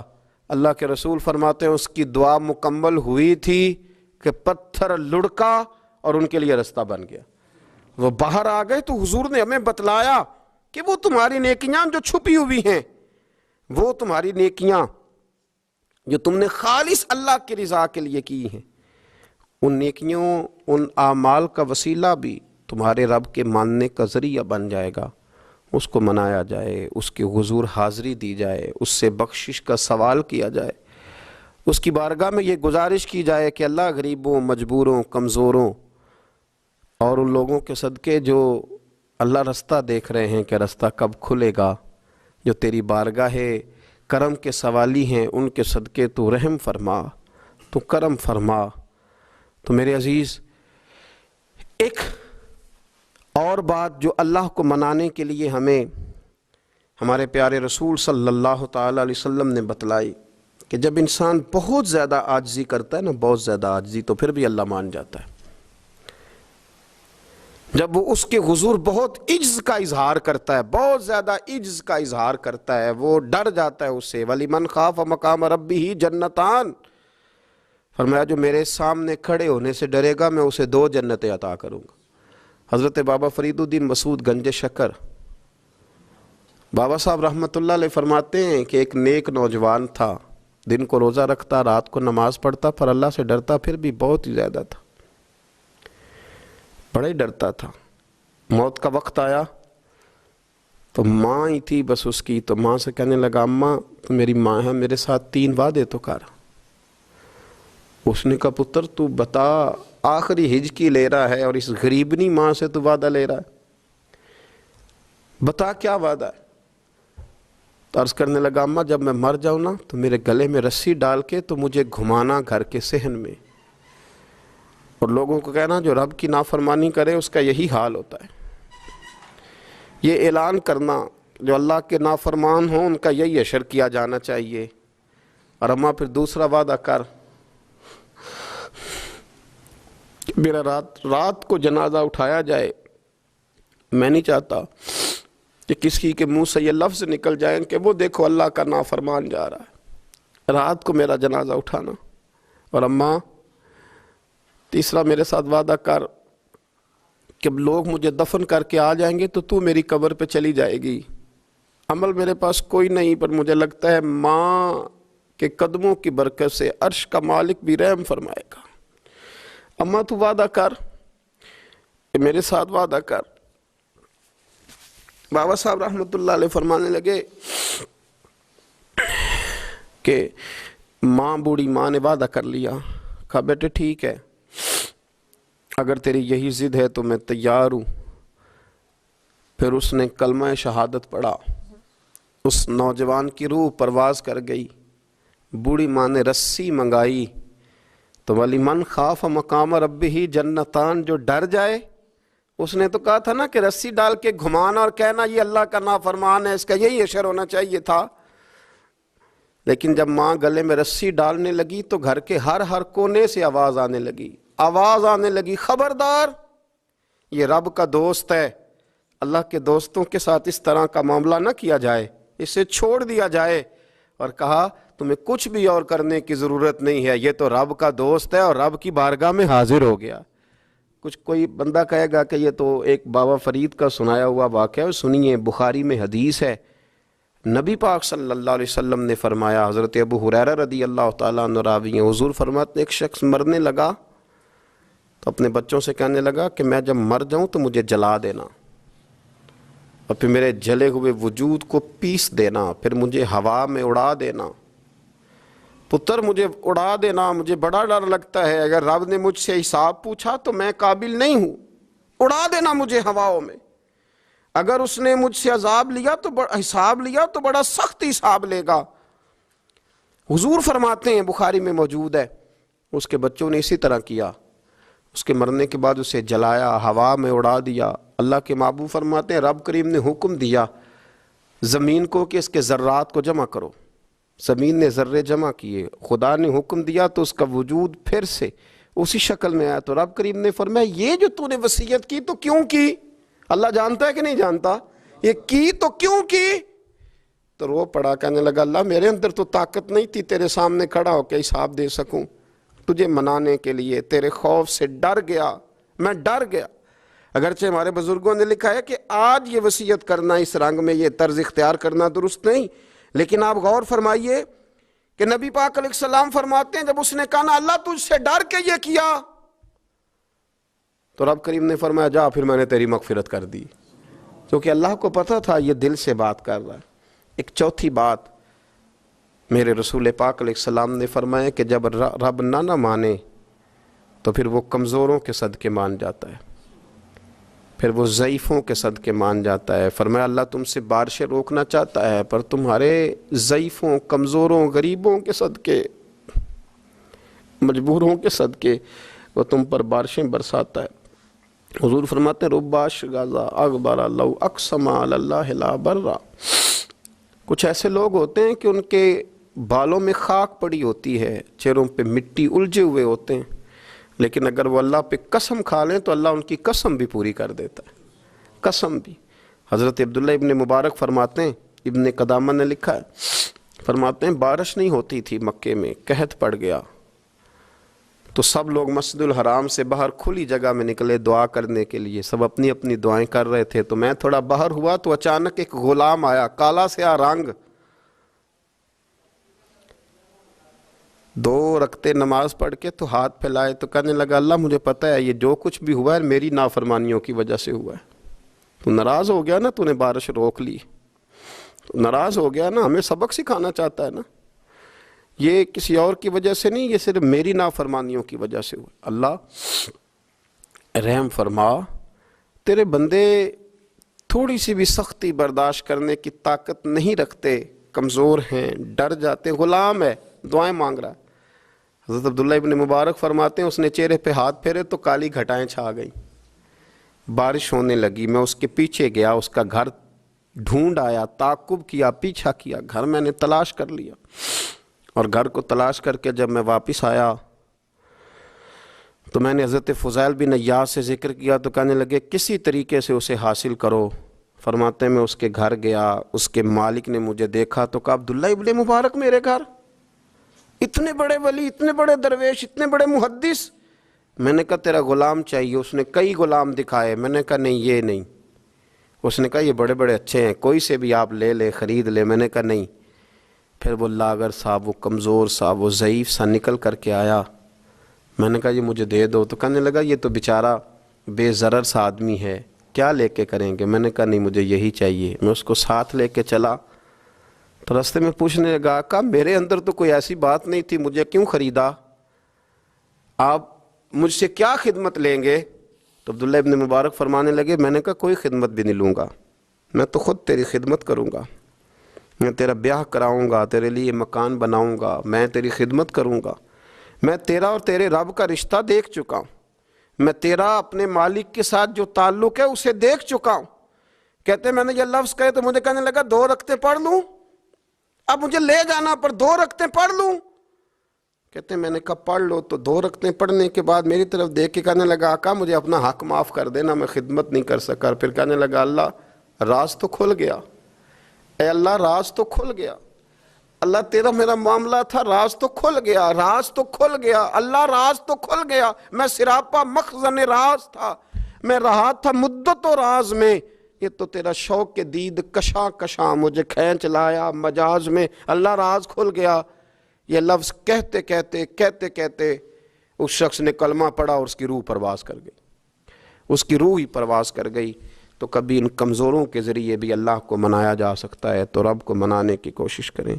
اللہ کے رسول فرماتے ہیں اس کی دعا مکمل ہوئی تھی کہ پتھر لڑکا اور ان کے لیے رستہ بن گیا۔ وہ باہر آ گئے تو حضور نے ہمیں بتلایا کہ وہ تمہاری نیکیاں جو چھپی ہوئی ہیں، وہ تمہاری نیکیاں جو تم نے خالص اللہ کی رضا کے لیے کی ہیں، ان نیکیوں، ان اعمال کا وسیلہ بھی تمہارے رب کے ماننے کا ذریعہ بن جائے گا۔ اس کو منایا جائے، اس کے حضور حاضری دی جائے، اس سے بخشش کا سوال کیا جائے، اس کی بارگاہ میں یہ گزارش کی جائے کہ اللہ غریبوں، مجبوروں، کمزوروں اور ان لوگوں کے صدقے جو اللہ رستہ دیکھ رہے ہیں کہ رستہ کب کھلے گا، جو تیری بارگاہ کرم کے سوالی ہیں، ان کے صدقے تو رحم فرما، تو کرم فرما۔ تو میرے عزیز، ایک اور بات جو اللہ کو منانے کے لیے ہمیں ہمارے پیارے رسول صلی اللہ تعالیٰ علیہ وسلم نے بتلائی کہ جب انسان بہت زیادہ عاجزی کرتا ہے نا، بہت زیادہ عاجزی، تو پھر بھی اللہ مان جاتا ہے۔ جب وہ اس کے حضور بہت عجز کا اظہار کرتا ہے، بہت زیادہ عجز کا اظہار کرتا ہے، وہ ڈر جاتا ہے اس سے۔ وَلِمَنْ خَافَ مَقَامَ رَبِّهِ جَنَّتَانِ، فرمایا جو میرے سامنے کھڑے ہونے سے ڈرے گا میں اسے 2 جنتیں عطا کروں گا۔ حضرت بابا فرید الدین مسعود گنج شکر بابا صاحب رحمۃ اللہ علیہ فرماتے ہیں کہ ایک نیک نوجوان تھا، دن کو روزہ رکھتا، رات کو نماز پڑھتا، پر اللہ سے ڈرتا پھر بھی بہت ہی زیادہ تھا، بڑا ہی ڈرتا تھا۔ موت کا وقت آیا تو ماں ہی تھی بس اس کی، تو ماں سے کہنے لگا اماں تو میری ماں ہے، میرے ساتھ 3 وعدے تو کر۔ اس نے کہا پتر تو بتا، آخری ہجکی لے رہا ہے اور اس غریبنی ماں سے تو وعدہ لے رہا ہے، بتا کیا وعدہ ہے؟ تو عرض کرنے لگا اماں جب میں مر جاؤں نا تو میرے گلے میں رسی ڈال کے تو مجھے گھمانا گھر کے صحن میں، اور لوگوں کو کہنا جو رب کی نافرمانی کرے اس کا یہی حال ہوتا ہے۔ یہ اعلان کرنا جو اللہ کے نافرمان ہوں ان کا یہی اشر کیا جانا چاہیے۔ اور اماں پھر دوسرا وعدہ کر، میرا رات کو جنازہ اٹھایا جائے، میں نہیں چاہتا کہ کسی کے منہ سے یہ لفظ نکل جائیں کہ وہ دیکھو اللہ کا نافرمان جا رہا ہے، رات کو میرا جنازہ اٹھانا۔ اور اماں تیسرا میرے ساتھ وعدہ کر کہ لوگ مجھے دفن کر کے آ جائیں گے تو میری قبر پہ چلی جائے گی، عمل میرے پاس کوئی نہیں، پر مجھے لگتا ہے ماں کے قدموں کی برکت سے عرش کا مالک بھی رحم فرمائے گا۔ اماں تو وعدہ کر، میرے ساتھ وعدہ کر۔ بابا صاحب رحمۃ اللہ علیہ فرمانے لگے کہ ماں، بوڑھی ماں نے وعدہ کر لیا۔ کہا بیٹے ٹھیک ہے، اگر تیری یہی ضد ہے تو میں تیار ہوں۔ پھر اس نے کلمہ شہادت پڑھا، اس نوجوان کی روح پرواز کر گئی۔ بوڑھی ماں نے رسی منگائی تو وَلِمَنْ خَافَ مَقَامَ رَبِّهِ جَنَّتَانِ، جو ڈر جائے، اس نے تو کہا تھا نا کہ رسی ڈال کے گھمانا اور کہنا یہ اللہ کا نافرمان ہے، اس کا یہی اشر ہونا چاہیے تھا۔ لیکن جب ماں گلے میں رسی ڈالنے لگی تو گھر کے ہر کونے سے آواز آنے لگی، خبردار یہ رب کا دوست ہے، اللہ کے دوستوں کے ساتھ اس طرح کا معاملہ نہ کیا جائے، اسے چھوڑ دیا جائے۔ اور کہا تمہیں کچھ بھی اور کرنے کی ضرورت نہیں ہے، یہ تو رب کا دوست ہے اور رب کی بارگاہ میں حاضر ہو گیا۔ کچھ کوئی بندہ کہے گا کہ یہ تو ایک بابا فرید کا سنایا ہوا واقعہ ہے، سنیے، بخاری میں حدیث ہے، نبی پاک صلی اللہ علیہ وسلم نے فرمایا، حضرت ابو ہریرہ رضی اللہ تعالیٰ عنہ راوی ہیں، حضور فرماتے ہیں ایک شخص مرنے لگا تو اپنے بچوں سے کہنے لگا کہ میں جب مر جاؤں تو مجھے جلا دینا، اور پھر میرے جلے ہوئے وجود کو پیس دینا، پھر مجھے ہوا میں اڑا دینا۔ پتر مجھے اڑا دینا، مجھے بڑا ڈر لگتا ہے، اگر رب نے مجھ سے حساب پوچھا تو میں قابل نہیں ہوں، اڑا دینا مجھے ہواؤں میں۔ اگر اس نے مجھ سے عذاب لیا تو حساب لیا تو بڑا سخت حساب لے گا۔ حضور فرماتے ہیں، بخاری میں موجود ہے، اس کے بچوں نے اسی طرح کیا، اس کے مرنے کے بعد اسے جلایا، ہوا میں اڑا دیا۔ اللہ کے محبوب فرماتے ہیں رب کریم نے حکم دیا زمین کو کہ اس کے ذرات کو جمع کرو، زمین نے ذرے جمع کیے، خدا نے حکم دیا تو اس کا وجود پھر سے اسی شکل میں آیا۔ تو رب کریم نے فرمایا یہ جو تو نے وصیت کی تو کیوں کی؟ اللہ جانتا ہے کہ نہیں جانتا؟ یہ کی تو کیوں کی؟ تو رو پڑا، کہنے لگا اللہ میرے اندر تو طاقت نہیں تھی تیرے سامنے کھڑا ہو کے حساب دے سکوں، تجھے منانے کے لیے تیرے خوف سے ڈر گیا، میں ڈر گیا۔ اگرچہ ہمارے بزرگوں نے لکھا ہے کہ آج یہ وصیت کرنا، اس رنگ میں یہ طرز اختیار کرنا درست نہیں، لیکن آپ غور فرمائیے کہ نبی پاک علیہ السلام فرماتے ہیں جب اس نے کہا نا اللہ تجھ سے ڈر کے یہ کیا، تو رب کریم نے فرمایا جا پھر میں نے تیری مغفرت کر دی، کیونکہ اللہ کو پتہ تھا یہ دل سے بات کر رہا ہے۔ ایک چوتھی بات میرے رسول پاک علیہ السلام نے فرمایا کہ جب رب نہ مانے تو پھر وہ کمزوروں کے صدقے مان جاتا ہے، پھر وہ ضعیفوں کے صدقے مان جاتا ہے۔ فرمایا اللہ تم سے بارشیں روکنا چاہتا ہے پر تمہارے ضعیفوں، کمزوروں، غریبوں کے صدقے، مجبوروں کے صدقے وہ تم پر بارشیں برساتا ہے۔ حضور فرماتے ہیں رب اشغاذا اغبر لو اقسم علی اللہ لا برا، کچھ ایسے لوگ ہوتے ہیں کہ ان کے بالوں میں خاک پڑی ہوتی ہے، چہروں پہ مٹی الجھے ہوئے ہوتے ہیں، لیکن اگر وہ اللہ پہ قسم کھا لیں تو اللہ ان کی قسم بھی پوری کر دیتا ہے، قسم بھی۔ حضرت عبداللہ ابن مبارک فرماتے ہیں، ابن قدامہ نے لکھا ہے، فرماتے ہیں بارش نہیں ہوتی تھی مکے میں، قحط پڑ گیا تو سب لوگ مسجد الحرام سے باہر کھلی جگہ میں نکلے دعا کرنے کے لیے، سب اپنی اپنی دعائیں کر رہے تھے، تو میں تھوڑا باہر ہوا تو اچانک ایک غلام آیا، کالا سیاہ رنگ، 2 رکعتیں نماز پڑھ کے تو ہاتھ پھیلائے تو کہنے لگا اللہ مجھے پتہ ہے یہ جو کچھ بھی ہوا ہے میری نافرمانیوں کی وجہ سے ہوا ہے، تو ناراض ہو گیا نا، تو نے بارش روک لی، تو ناراض ہو گیا نا، ہمیں سبق سکھانا چاہتا ہے نا، یہ کسی اور کی وجہ سے نہیں، یہ صرف میری نافرمانیوں کی وجہ سے ہوا۔ اللہ رحم فرما، تیرے بندے تھوڑی سی بھی سختی برداشت کرنے کی طاقت نہیں رکھتے، کمزور ہیں، ڈر جاتے، غلام ہے، دعائیں مانگ رہا ہے۔ حضرت عبداللہ ابن مبارک فرماتے ہیں اس نے چہرے پہ ہاتھ پھیرے تو کالی گھٹائیں چھا گئیں، بارش ہونے لگی، میں اس کے پیچھے گیا، اس کا گھر ڈھونڈ آیا، تعقب کیا، پیچھا کیا، گھر میں نے تلاش کر لیا، اور گھر کو تلاش کر کے جب میں واپس آیا تو میں نے حضرت فضیل بن عیاض سے ذکر کیا تو کہنے لگے کسی طریقے سے اسے حاصل کرو۔ فرماتے ہیں میں اس کے گھر گیا، اس کے مالک نے مجھے دیکھا تو کہا عبداللہ ابن مبارک میرے گھر، اتنے بڑے ولی، اتنے بڑے درویش، اتنے بڑے محدث۔ میں نے کہا تیرا غلام چاہیے، اس نے کئی غلام دکھائے، میں نے کہا نہیں یہ نہیں، اس نے کہا یہ بڑے بڑے اچھے ہیں، کوئی سے بھی آپ لے لے، خرید لے، میں نے کہا نہیں۔ پھر وہ لاغر صاحب، وہ کمزور صاحب، وہ ضعیف سا نکل کر کے آیا، میں نے کہا یہ مجھے دے دو، تو کہنے لگا یہ تو بیچارہ بے ضرر سا آدمی ہے، کیا لے کے کریں گے؟ میں نے کہا نہیں مجھے یہی چاہیے۔ میں اس کو ساتھ لے کے چلا تو راستے میں پوچھنے لگا آقا میرے اندر تو کوئی ایسی بات نہیں تھی، مجھے کیوں خریدا؟ آپ مجھ سے کیا خدمت لیں گے؟ تو عبداللہ ابن مبارک فرمانے لگے میں نے کہا کوئی خدمت بھی نہیں لوں گا، میں تو خود تیری خدمت کروں گا، میں تیرا بیاہ کراؤں گا، تیرے لیے مکان بناؤں گا، میں تیری خدمت کروں گا، میں تیرا اور تیرے رب کا رشتہ دیکھ چکا ہوں، میں تیرا اپنے مالک کے ساتھ جو تعلق ہے اسے دیکھ چکا ہوں۔ کہتے ہیں میں نے یہ لفظ کہے تو مجھے کہنے لگا 2 رکعتیں پڑھ لوں، اب مجھے لے جانا پر 2 رکعتیں پڑھ لوں؟ کہتے ہیں میں نے کہا پڑھ لو، تو 2 رکعتیں پڑھنے کے بعد میری طرف دیکھ کے کہنے لگا آقا مجھے اپنا حق معاف کر دینا، میں خدمت نہیں کر سکا۔ پھر کہنے لگا اللہ راز تو کھل گیا، اے اللہ راز تو کھل گیا، اللہ تیرا میرا معاملہ تھا، راز تو کھل گیا، راز تو کھل گیا، اللہ راز تو کھل گیا، میں سراپا مخزن راز تھا، میں رہا تھا مدت و راز میں، یہ تو تیرا شوق کے دید کشاں کشاں مجھے کھینچ لایا مجاز میں، اللہ راز کھل گیا۔ یہ لفظ کہتے کہتے کہتے کہتے اس شخص نے کلمہ پڑھا اور اس کی روح پرواز کر گئی، اس کی روح ہی پرواز کر گئی۔ تو کبھی ان کمزوروں کے ذریعے بھی اللہ کو منایا جا سکتا ہے، تو رب کو منانے کی کوشش کریں،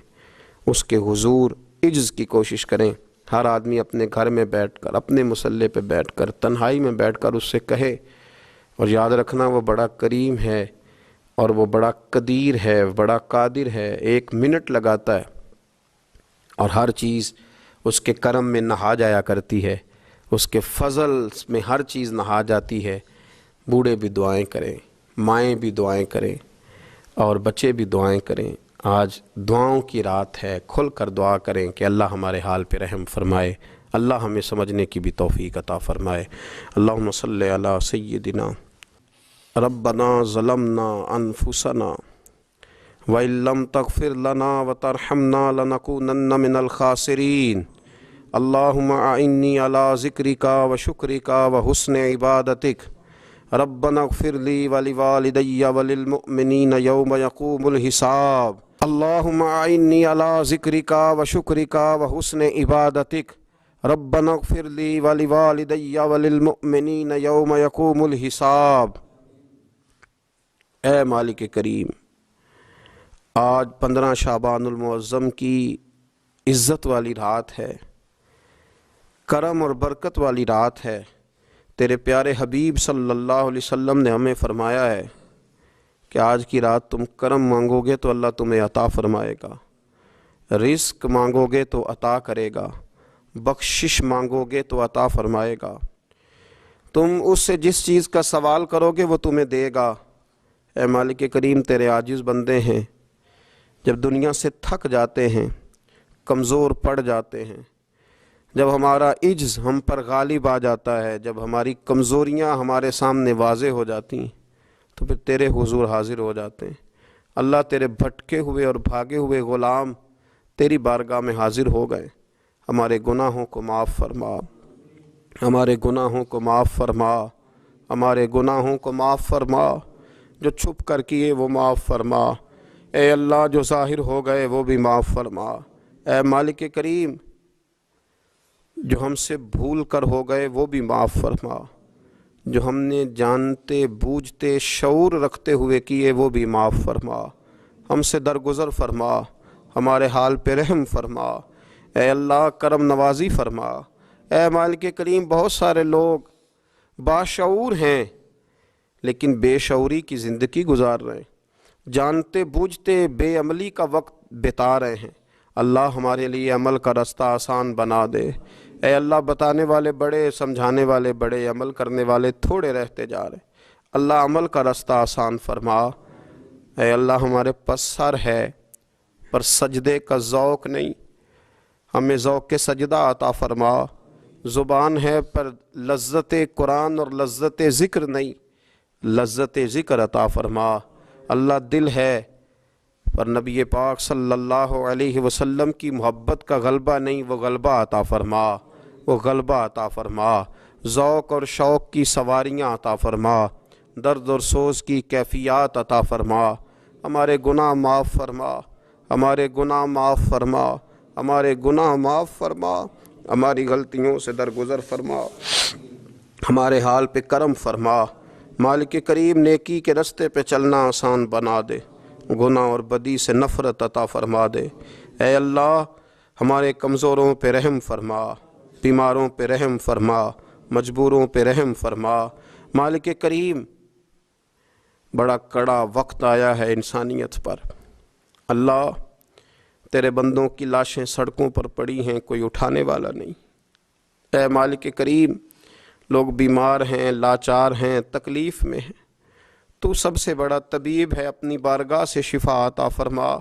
اس کے حضور عجز کی کوشش کریں۔ ہر آدمی اپنے گھر میں بیٹھ کر، اپنے مصلے پہ بیٹھ کر، تنہائی میں بیٹھ کر اس سے کہے، اور یاد رکھنا وہ بڑا کریم ہے اور وہ بڑا قدیر ہے، بڑا قادر ہے، 1 منٹ لگاتا ہے اور ہر چیز اس کے کرم میں نہا جایا کرتی ہے، اس کے فضل میں ہر چیز نہا جاتی ہے۔ بوڑھے بھی دعائیں کریں، مائیں بھی دعائیں کریں، اور بچے بھی دعائیں کریں۔ آج دعاؤں کی رات ہے، کھل کر دعا کریں کہ اللہ ہمارے حال پہ رحم فرمائے، اللہ ہمیں سمجھنے کی بھی توفیق عطا فرمائے۔ اللہم صلی علی سیدنا ربنا ظلمنا انفسنا وَإِن لَّمْ تَغْفِرْ لَنَا وَتَرْحَمْنَا لَنَكُونَنَّ مِنَ الْخَاسِرِينَ اللهم أعني على ذكرك وشكرك وحسن عبادتك ربنا اغفر لي ولوالدي وللمؤمنين يوم يقوم الحساب اللهم أعني على ذكرك وشكرك وحسن عبادتك ربنا اغفر لي ولوالدي وللمؤمنين يوم يقوم الحساب۔ اے مالک کریم، آج 15 شعبان المعظم کی عزت والی رات ہے، کرم اور برکت والی رات ہے۔ تیرے پیارے حبیب صلی اللہ علیہ وسلم نے ہمیں فرمایا ہے کہ آج کی رات تم کرم مانگو گے تو اللہ تمہیں عطا فرمائے گا، رزق مانگو گے تو عطا کرے گا، بخشش مانگو گے تو عطا فرمائے گا، تم اس سے جس چیز کا سوال کرو گے وہ تمہیں دے گا۔ اے مالک کریم، تیرے عاجز بندے ہیں، جب دنیا سے تھک جاتے ہیں، کمزور پڑ جاتے ہیں، جب ہمارا عجز ہم پر غالب آ جاتا ہے، جب ہماری کمزوریاں ہمارے سامنے واضح ہو جاتی ہیں تو پھر تیرے حضور حاضر ہو جاتے ہیں۔ اللہ، تیرے بھٹکے ہوئے اور بھاگے ہوئے غلام تیری بارگاہ میں حاضر ہو گئے۔ ہمارے گناہوں کو معاف فرما، ہمارے گناہوں کو معاف فرما، ہمارے گناہوں کو معاف فرما، جو چھپ کر کیے وہ معاف فرما، اے اللہ جو ظاہر ہو گئے وہ بھی معاف فرما۔ اے مالک کریم، جو ہم سے بھول کر ہو گئے وہ بھی معاف فرما، جو ہم نے جانتے بوجھتے شعور رکھتے ہوئے کیے وہ بھی معاف فرما، ہم سے درگزر فرما، ہمارے حال پہ رحم فرما، اے اللہ کرم نوازی فرما۔ اے مالک کریم، بہت سارے لوگ باشعور ہیں لیکن بے شعوری کی زندگی گزار رہے ہیں، جانتے بوجھتے بے عملی کا وقت بتا رہے ہیں۔ اللہ ہمارے لیے عمل کا رستہ آسان بنا دے۔ اے اللہ، بتانے والے بڑے، سمجھانے والے بڑے، عمل کرنے والے تھوڑے رہتے جا رہے۔ اللہ عمل کا رستہ آسان فرما۔ اے اللہ، ہمارے پاس سر ہے پر سجدے کا ذوق نہیں، ہمیں ذوق کے سجدہ عطا فرما۔ زبان ہے پر لذت قرآن اور لذت ذکر نہیں، لذت ذکر عطا فرما۔ اللہ، دل ہے پر نبی پاک صلی اللہ علیہ وسلم کی محبت کا غلبہ نہیں، وہ غلبہ عطا فرما، وہ غلبہ عطا فرما۔ ذوق اور شوق کی سواریاں عطا فرما، درد اور سوز کی کیفیات عطا فرما۔ ہمارے گناہ معاف فرما، ہمارے گناہ معاف فرما، ہمارے گناہ معاف فرما، ہماری غلطیوں سے درگزر فرما، ہمارے حال پہ کرم فرما۔ مالک کریم، نیکی کے رستے پہ چلنا آسان بنا دے، گناہ اور بدی سے نفرت عطا فرما دے۔ اے اللہ، ہمارے کمزوروں پہ رحم فرما، بیماروں پہ رحم فرما، مجبوروں پہ رحم فرما۔ مالک کریم، بڑا کڑا وقت آیا ہے انسانیت پر۔ اللہ، تیرے بندوں کی لاشیں سڑکوں پر پڑی ہیں، کوئی اٹھانے والا نہیں۔ اے مالک کریم، لوگ بیمار ہیں، لاچار ہیں، تکلیف میں ہیں، تو سب سے بڑا طبیب ہے، اپنی بارگاہ سے شفا عطا فرما،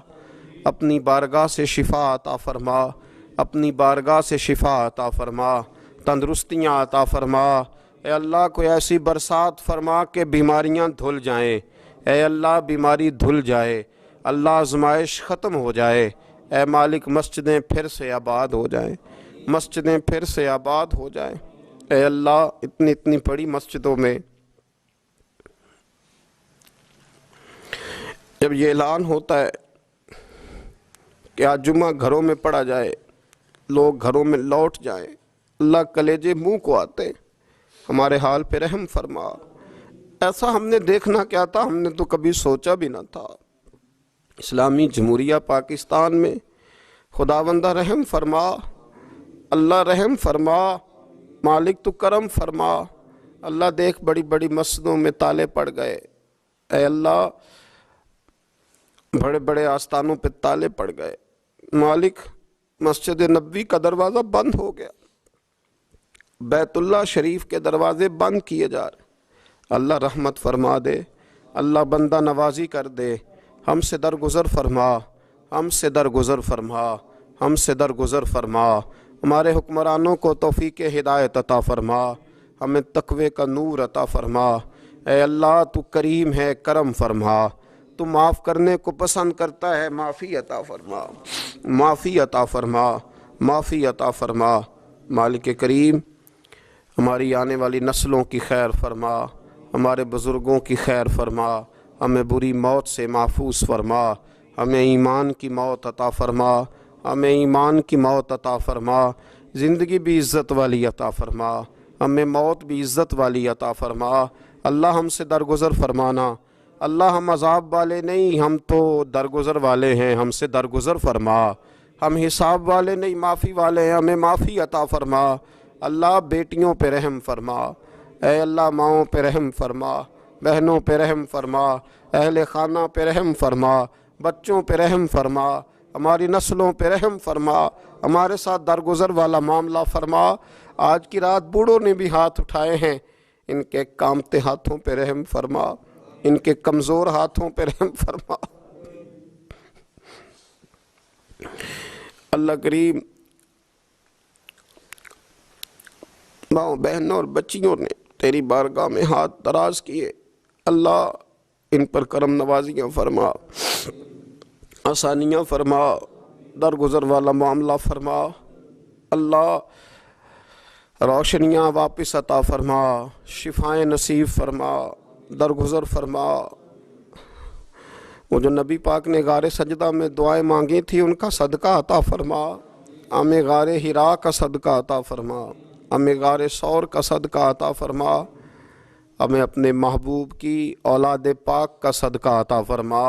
اپنی بارگاہ سے شفا عطا فرما، اپنی بارگاہ سے شفا عطا فرما، تندرستیاں عطا فرما۔ اے اللہ، کوئی ایسی برسات فرما کہ بیماریاں دھل جائیں۔ اے اللہ، بیماری دھل جائے، اللہ آزمائش ختم ہو جائے۔ اے مالک، مسجدیں پھر سے آباد ہو جائیں، مسجدیں پھر سے آباد ہو جائیں۔ اے اللہ، اتنی بڑی مسجدوں میں جب یہ اعلان ہوتا ہے کہ آج جمعہ گھروں میں پڑھا جائے، لوگ گھروں میں لوٹ جائیں، اللہ کلیجے منہ کو آتے، ہمارے حال پہ رحم فرما۔ ایسا ہم نے دیکھنا کیا تھا، ہم نے تو کبھی سوچا بھی نہ تھا۔ اسلامی جمہوریہ پاکستان میں خداوندہ رحم فرما، اللہ رحم فرما، مالک تو کرم فرما۔ اللہ دیکھ، بڑی بڑی مسجدوں میں تالے پڑ گئے، اے اللہ بڑے بڑے آستانوں پہ تالے پڑ گئے، مالک مسجد نبوی کا دروازہ بند ہو گیا، بیت اللہ شریف کے دروازے بند کیے جا رہے۔ اللہ رحمت فرما دے، اللہ بندہ نوازی کر دے، ہم سے درگزر فرما، ہم سے درگزر فرما، ہم سے درگزر فرما۔ ہمارے حکمرانوں کو توفیق ہدایت عطا فرما، ہمیں تقوی کا نور عطا فرما۔ اے اللہ، تو کریم ہے، کرم فرما، تو معاف کرنے کو پسند کرتا ہے، معافی عطا فرما، معافی عطا فرما، معافی عطا فرما۔ مالک کریم ہماری آنے والی نسلوں کی خیر فرما، ہمارے بزرگوں کی خیر فرما، ہمیں بری موت سے محفوظ فرما، ہمیں ایمان کی موت عطا فرما، ہمیں ایمان کی موت عطا فرما، زندگی بھی عزت والی عطا فرما، ہمیں موت بھی عزت والی عطا فرما۔ اللہ ہم سے درگزر فرمانا، اللہ ہم عذاب والے نہیں، ہم تو درگزر والے ہیں، ہم سے درگزر فرما۔ ہم حساب والے نہیں، معافی والے ہیں، ہمیں معافی عطا فرما۔ اللہ بیٹیوں پہ رحم فرما، اے اللہ ماؤں پہ رحم فرما، بہنوں پہ رحم فرما، اہل خانہ پہ رحم فرما، بچوں پہ رحم فرما، ہماری نسلوں پہ رحم فرما، ہمارے ساتھ درگزر والا معاملہ فرما۔ آج کی رات بوڑھوں نے بھی ہاتھ اٹھائے ہیں، ان کے کامتے ہاتھوں پہ رحم فرما، ان کے کمزور ہاتھوں پہ رحم فرما۔ اللہ کریم ماؤں بہنوں اور بچیوں نے تیری بارگاہ میں ہاتھ دراز کیے، اللہ ان پر کرم نوازیاں فرما، آسانیاں فرما، درگزر والا معاملہ فرما، اللہ روشنیاں واپس عطا فرما، شفائیں نصیب فرما، درگزر فرما۔ وہ جو نبی پاک نے غار سجدہ میں دعائیں مانگی تھی ان کا صدقہ عطا فرما، ہمیں غار حرا کا صدقہ عطا فرما، ہمیں غار ثور کا صدقہ عطا فرما، ہمیں اپنے محبوب کی اولاد پاک کا صدقہ عطا فرما،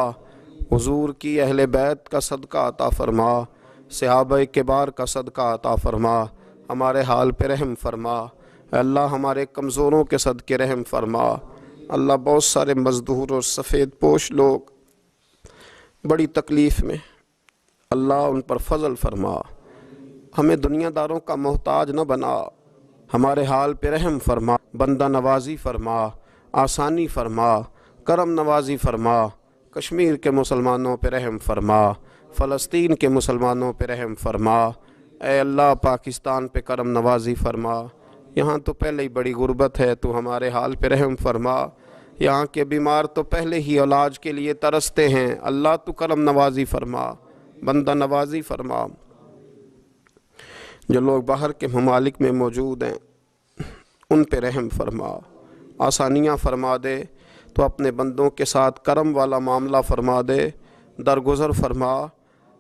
حضور کی اہل بیت کا صدقہ عطا فرما، صحابہ کبار کا صدقہ عطا فرما، ہمارے حال پہ رحم فرما۔ اے اللہ ہمارے کمزوروں کے صدقے رحم فرما۔ اللہ بہت سارے مزدور اور سفید پوش لوگ بڑی تکلیف میں، اللہ ان پر فضل فرما، ہمیں دنیا داروں کا محتاج نہ بنا، ہمارے حال پہ رحم فرما، بندہ نوازی فرما، آسانی فرما، کرم نوازی فرما، کشمیر کے مسلمانوں پہ رحم فرما، فلسطین کے مسلمانوں پہ رحم فرما، اے اللہ پاکستان پہ کرم نوازی فرما، یہاں تو پہلے ہی بڑی غربت ہے، تو ہمارے حال پہ رحم فرما، یہاں کے بیمار تو پہلے ہی علاج کے لیے ترستے ہیں، اللہ تو کرم نوازی فرما، بندہ نوازی فرما۔ جو لوگ باہر کے ممالک میں موجود ہیں ان پہ رحم فرما، آسانیاں فرما دے، تو اپنے بندوں کے ساتھ کرم والا معاملہ فرما دے، درگزر فرما۔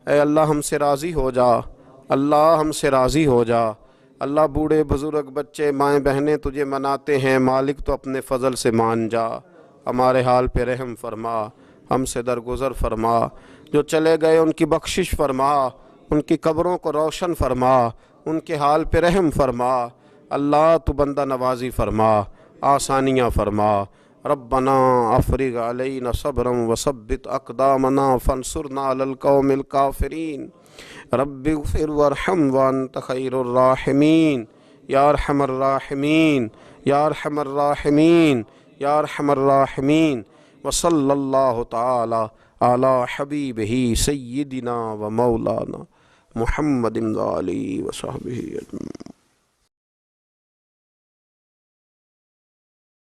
اے اللہ ہم سے راضی ہو جا، اللہ ہم سے راضی ہو جا، اللہ بوڑھے بزرگ بچے مائیں بہنیں تجھے مناتے ہیں، مالک تو اپنے فضل سے مان جا، ہمارے حال پہ رحم فرما، ہم سے درگزر فرما، جو چلے گئے ان کی بخشش فرما، ان کی قبروں کو روشن فرما، ان کے حال پہ رحم فرما، اللہ تو بندہ نوازی فرما، آسانیاں فرما۔ ربنا افرغ علینا صبرا وثبت اقدامنا فانصرنا علی القوم الکافرین رب اغفر وارحم وانت خیر الراحمین یا ارحم الراحمین یا ارحم الراحمین یا ارحم الراحمین وصلی اللہ تعالی علی حبیبہ سیدنا و مولانا محمد علیہ وصحبہ اجمعین۔